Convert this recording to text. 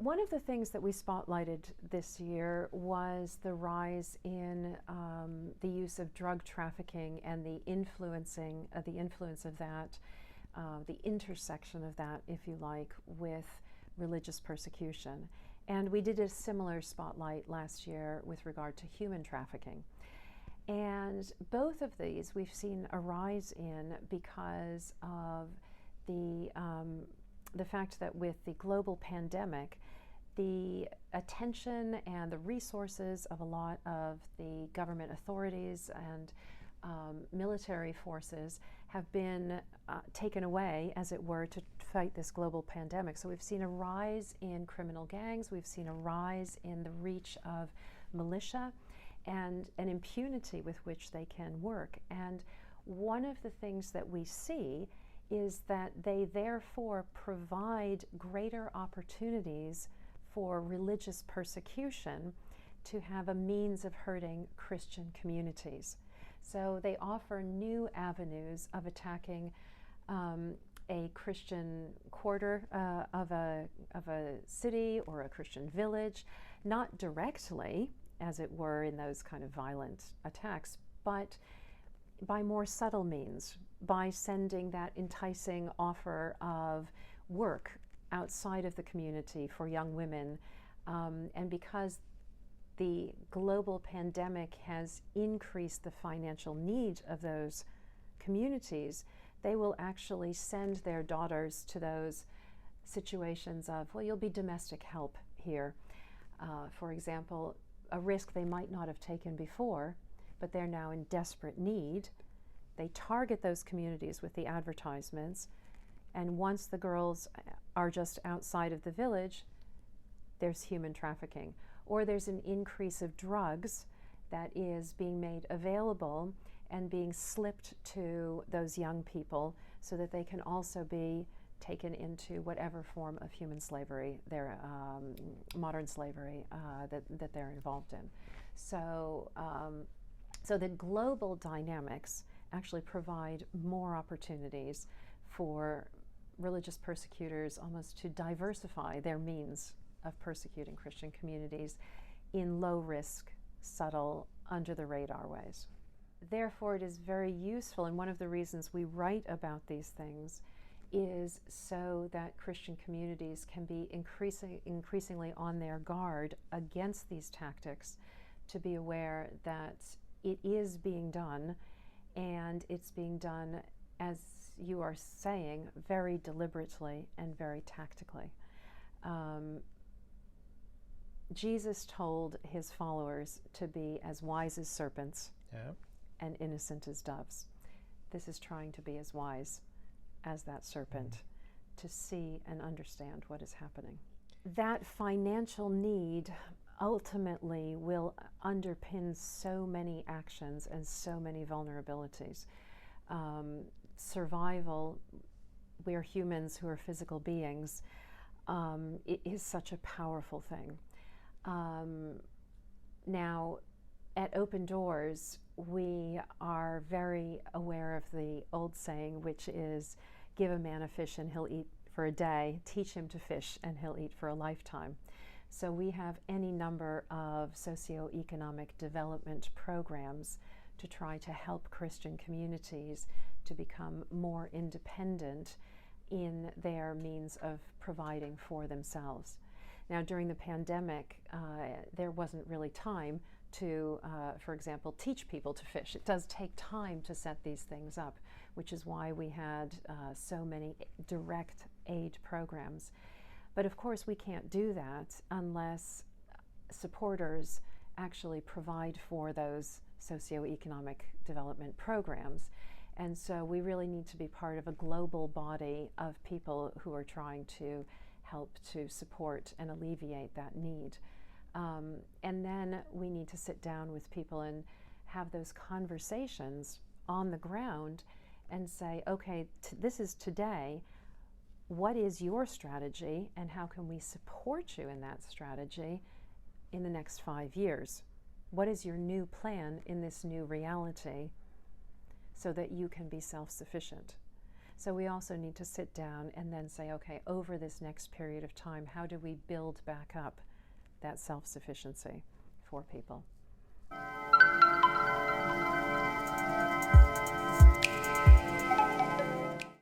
One of the things that we spotlighted this year was the rise in the use of drug trafficking and the influence of that, the intersection of that, if you like, with religious persecution. And we did a similar spotlight last year with regard to human trafficking. And both of these we've seen a rise in because of the fact that with the global pandemic, the attention and the resources of a lot of the government authorities and military forces have been taken away, as it were, to fight this global pandemic. So we've seen a rise in criminal gangs, we've seen a rise in the reach of militia and an impunity with which they can work. And one of the things that we see is that they therefore provide greater opportunities for religious persecution to have a means of hurting Christian communities. So they offer new avenues of attacking a Christian quarter of a city or a Christian village, not directly, as it were, in those kind of violent attacks, but by more subtle means, by sending that enticing offer of work outside of the community for young women. And because the global pandemic has increased the financial need of those communities, they will actually send their daughters to those situations of, well, you'll be domestic help here. For example, a risk they might not have taken before, but they're now in desperate need. They target those communities with the advertisements, and once the girls are just outside of the village, there's human trafficking. Or there's an increase of drugs that is being made available and being slipped to those young people so that they can also be taken into whatever form of human slavery, their modern slavery that they're involved in. So the global dynamics actually provide more opportunities for religious persecutors almost to diversify their means of persecuting Christian communities in low-risk, subtle, under-the-radar ways. Therefore, it is very useful, and one of the reasons we write about these things is so that Christian communities can be increasingly on their guard against these tactics, to be aware that it is being done, and it's being done, as you are saying, very deliberately and very tactically. Jesus told his followers to be as wise as serpents, yeah, and innocent as doves. This is trying to be as wise as that serpent, to see and understand what is happening. That financial need ultimately will underpin so many actions and so many vulnerabilities. Survival, we're humans who are physical beings, it is such a powerful thing. Now, at Open Doors, we are very aware of the old saying, which is, give a man a fish and he'll eat for a day, teach him to fish and he'll eat for a lifetime. So we have any number of socioeconomic development programs to try to help Christian communities to become more independent in their means of providing for themselves. Now, during the pandemic, there wasn't really time to, for example, teach people to fish. It does take time to set these things up, which is why we had so many direct aid programs. But of course, we can't do that unless supporters actually provide for those socioeconomic development programs. And so we really need to be part of a global body of people who are trying to help to support and alleviate that need. And then we need to sit down with people and have those conversations on the ground and say, okay, this is today. What is your strategy, and how can we support you in that strategy in the next 5 years? What is your new plan in this new reality so that you can be self-sufficient? So we also need to sit down and then say, okay, over this next period of time, how do we build back up that self-sufficiency for people?